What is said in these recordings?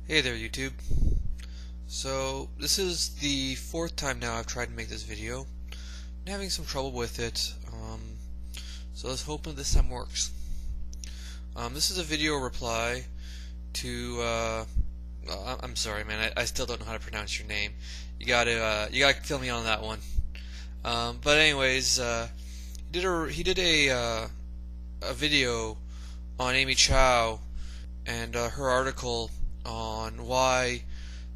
Hey there, YouTube. So this is the fourth time now I've tried to make this video. I'm having some trouble with it, so let's hope this time works. This is a video reply to I'm sorry, man. I still don't know how to pronounce your name. You gotta fill me on that one. But anyways, he did a video on Amy Chau and her article on why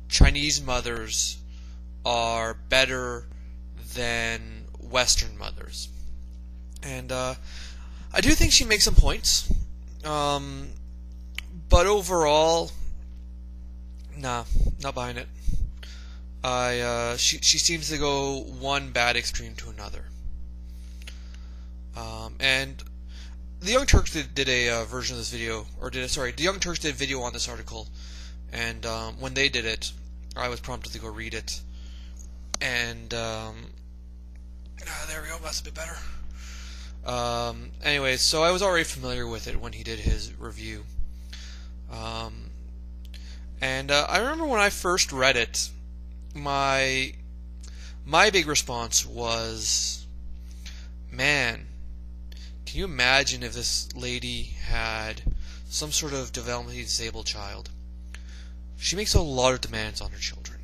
Chinese mothers are better than Western mothers. And I do think she makes some points, but overall, nah, not buying it. She seems to go one bad extreme to another. And the Young Turks did a version of this video, the Young Turks did a video on this article, and when they did it, I was prompted to go read it, and there we go, that's a bit better. Anyways, so I was already familiar with it when he did his review, and I remember when I first read it, my big response was, man, can you imagine if this lady had some sort of developmentally disabled child? She makes a lot of demands on her children,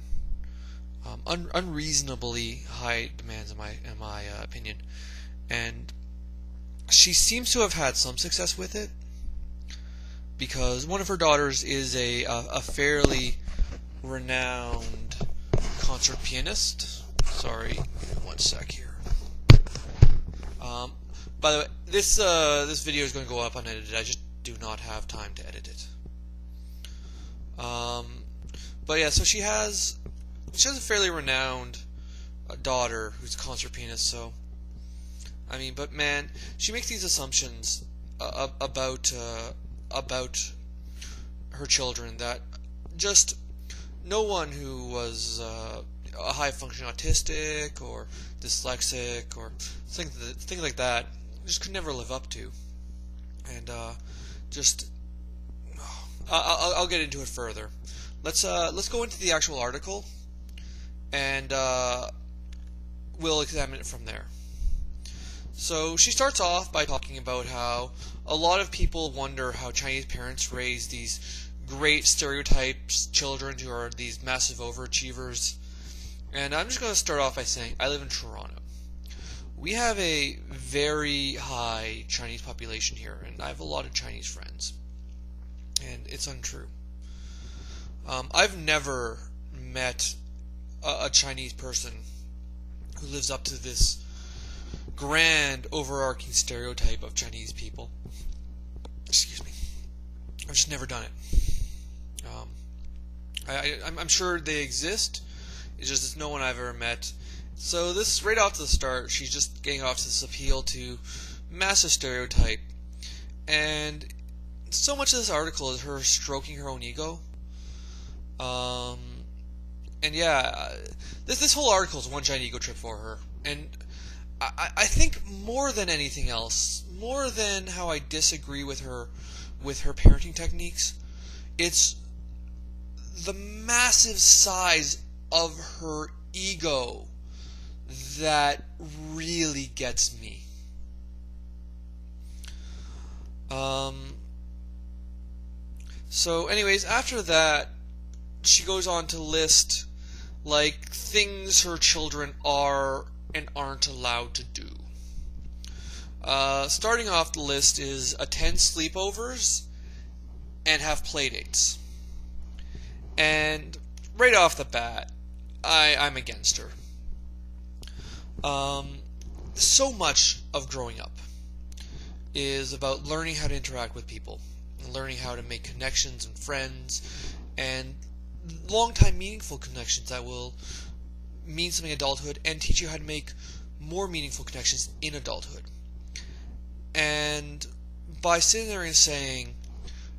unreasonably high demands in my opinion, and she seems to have had some success with it because one of her daughters is a fairly renowned concert pianist. Sorry, one sec here. By the way, this video is going to go up unedited. I just do not have time to edit it. But yeah, so she has a fairly renowned daughter who's a concert pianist. So, I mean, but man, she makes these assumptions about her children that just no one who was a high functioning autistic or dyslexic or things like that just could never live up to. And I'll get into it further. Let's go into the actual article, and we'll examine it from there. So she starts off by talking about how a lot of people wonder how Chinese parents raise these great stereotypes children who are these massive overachievers. And I'm just going to start off by saying I live in Toronto. We have a very high Chinese population here, and I have a lot of Chinese friends. And it's untrue. I've never met a Chinese person who lives up to this grand overarching stereotype of Chinese people. Excuse me. I've just never done it. I'm sure they exist. It's just it's no one I've ever met. So this, right off to the start, she's just getting off to this appeal to massive stereotype. And so much of this article is her stroking her own ego. And yeah, this whole article is one giant ego trip for her. And I think more than anything else, more than how I disagree with her parenting techniques, it's the massive size of her ego that really gets me. So anyways, after that, she goes on to list like things her children are and aren't allowed to do. Starting off the list is attend sleepovers and have playdates. And right off the bat, I'm against her. So much of growing up is about learning how to interact with people, learning how to make connections and friends, and long-time meaningful connections that will mean something in adulthood and teach you how to make more meaningful connections in adulthood. And by sitting there and saying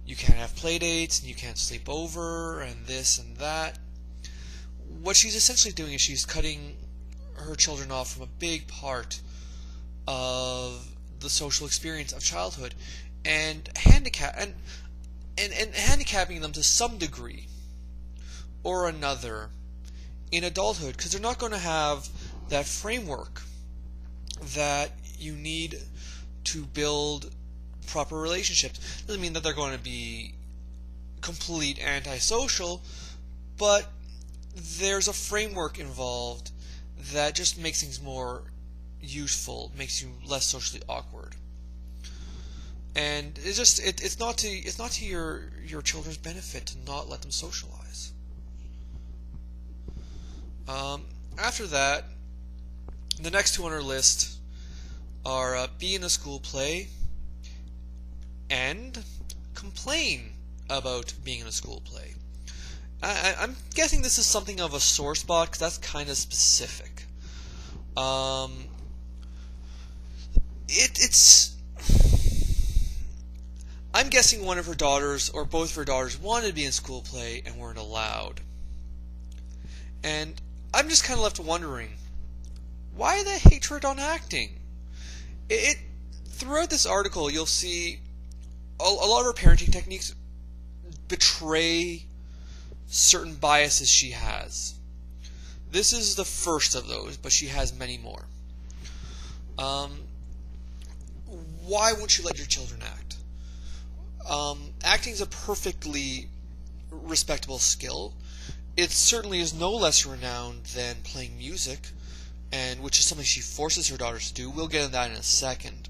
you can't have playdates and you can't sleep over and this and that, what she's essentially doing is she's cutting her children off from a big part of the social experience of childhood and handicapping them to some degree or another in adulthood, because they're not going to have that framework that you need to build proper relationships. Doesn't mean that they're going to be complete antisocial, but there's a framework involved that just makes things more useful, makes you less socially awkward. And it's not to your children's benefit to not let them socialize. After that, the next two on our list are be in a school play and complain about being in a school play. I'm guessing this is something of a sore spot because that's kind of specific. I'm guessing one of her daughters, or both of her daughters, wanted to be in school play and weren't allowed. And I'm just kind of left wondering, why the hatred on acting? Throughout this article, you'll see a lot of her parenting techniques betray certain biases she has. This is the first of those, but she has many more. Why won't you let your children act? Acting is a perfectly respectable skill. It certainly is no less renowned than playing music, and which is something she forces her daughters to do. We'll get into that in a second.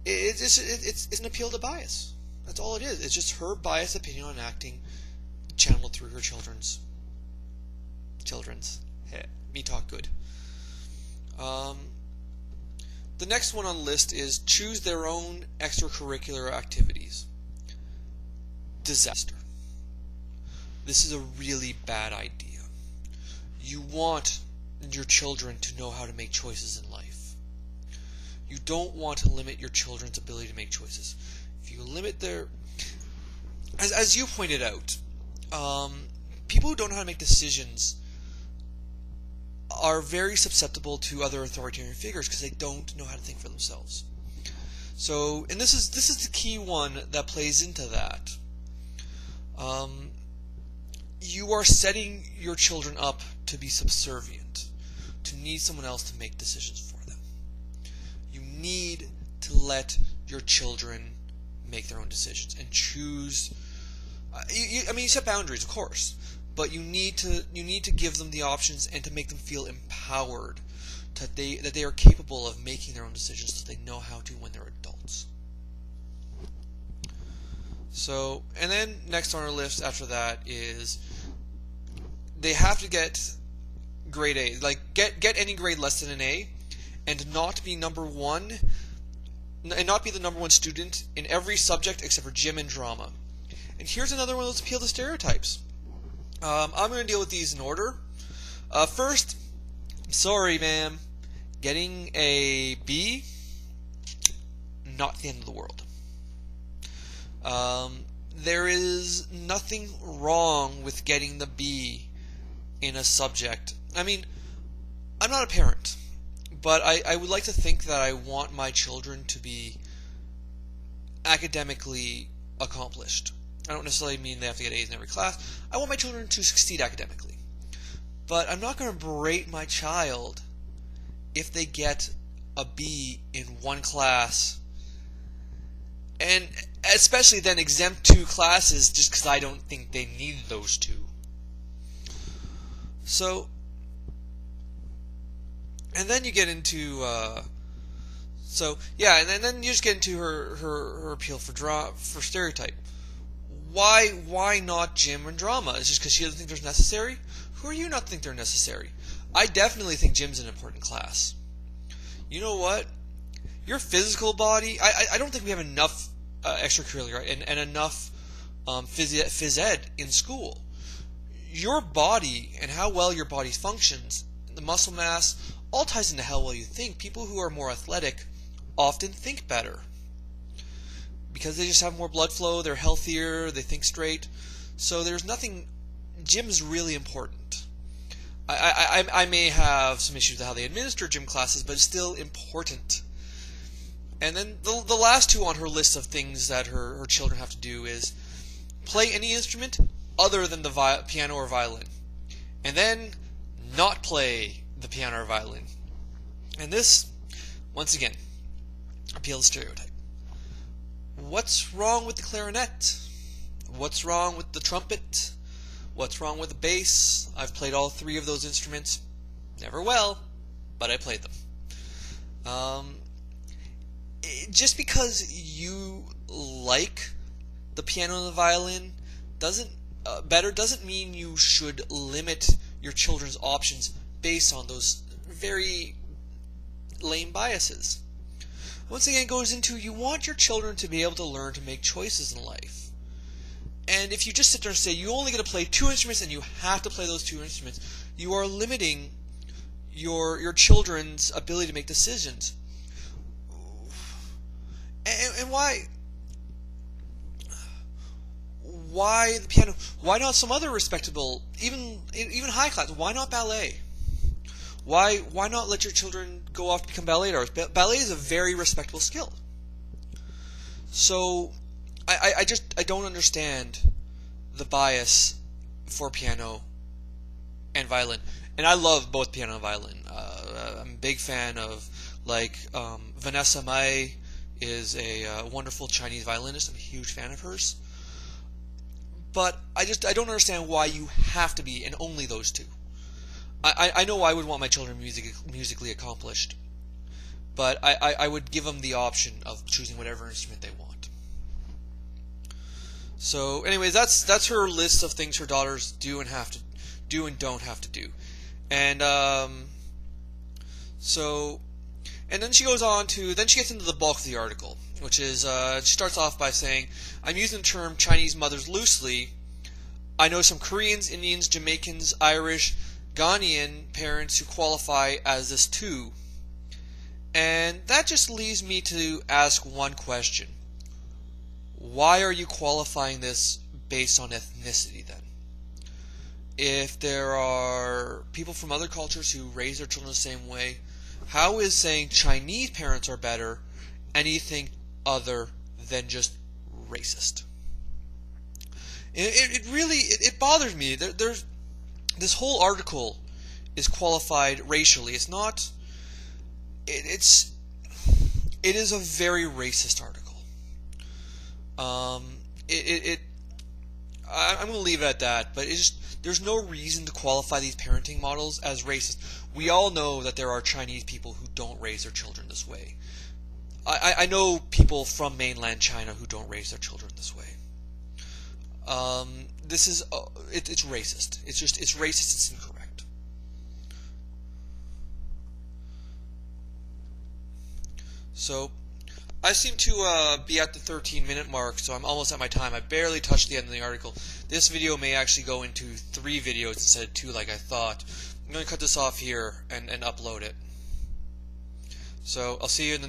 It's an appeal to bias. That's all it is. It's just her biased opinion on acting channeled through her children's. Hey, me talk good. The next one on the list is choose their own extracurricular activities. Disaster. This is a really bad idea. You want your children to know how to make choices in life. You don't want to limit your children's ability to make choices. If you limit their... As you pointed out, people who don't know how to make decisions are very susceptible to other authoritarian figures because they don't know how to think for themselves. So, and this is the key one that plays into that. You are setting your children up to be subservient, to need someone else to make decisions for them. You need to let your children make their own decisions and choose. You set boundaries, of course, but you need to give them the options and to make them feel empowered that they are capable of making their own decisions, so they know how to when they're adults. So, and then next on our list after that is they have to get grade A, like get any grade less than an A, and not be number one, and not be the number one student in every subject except for gym and drama. And here's another one of those appeal to stereotypes. I'm going to deal with these in order. First, I'm sorry, ma'am, getting a B, not the end of the world. There is nothing wrong with getting the B in a subject. I mean, I'm not a parent, but I would like to think that I want my children to be academically accomplished. I don't necessarily mean they have to get A's in every class. I want my children to succeed academically. But I'm not going to berate my child if they get a B in one class, and especially then exempt 2 classes just because I don't think they need those 2. So, and then you get into, and then you just get into her appeal for stereotype. Why not gym and drama? Is it just because she doesn't think they're necessary? Who are you not to think they're necessary? I definitely think gym's an important class. You know what? Your physical body, I don't think we have enough extracurricular and enough phys ed in school. Your body and how well your body functions, the muscle mass, all ties into how well you think. People who are more athletic often think better because they just have more blood flow, they're healthier, they think straight. So there's nothing... Gym's really important. I may have some issues with how they administer gym classes, but it's still important. And then the last 2 on her list of things that her children have to do is play any instrument other than the piano or violin, and then not play the piano or violin. And this, once again, appeals to stereotype. What's wrong with the clarinet? What's wrong with the trumpet? What's wrong with the bass? I've played all three of those instruments. Never well, but I played them. Just because you like the piano and the violin doesn't mean you should limit your children's options based on those very lame biases. Once again, it goes into you want your children to be able to learn to make choices in life. And if you just sit there and say you only get to play two instruments and you have to play those two instruments, you are limiting your children's ability to make decisions. And why the piano? Why not some other respectable, even high class? Why not ballet? Why not let your children go off to become ballet artists? Ballet is a very respectable skill. So I don't understand the bias for piano and violin. And I love both piano and violin. I'm a big fan of, like, Vanessa Mai is a wonderful Chinese violinist. I'm a huge fan of hers. But I don't understand why you have to be in only those two. I know I would want my children musically accomplished, but I would give them the option of choosing whatever instrument they want. So, anyways, that's her list of things her daughters do and don't have to do, and and then she goes on to she gets into the bulk of the article, which is she starts off by saying, "I'm using the term Chinese mothers loosely. I know some Koreans, Indians, Jamaicans, Irish, Ghanaian parents who qualify as this too." And that just leaves me to ask one question. Why are you qualifying this based on ethnicity then? If there are people from other cultures who raise their children the same way, how is saying Chinese parents are better anything other than just racist? It really bothers me. There's this whole article is qualified racially. It's not. It is a very racist article. I'm going to leave it at that. But there's no reason to qualify these parenting models as racist. We all know that there are Chinese people who don't raise their children this way. I know people from mainland China who don't raise their children this way. This is it's racist. It's racist. It's incorrect. So I seem to be at the 13-minute mark, so I'm almost at my time. I barely touched the end of the article. This video may actually go into 3 videos instead of 2 like I thought. I'm going to cut this off here and upload it. So I'll see you in the next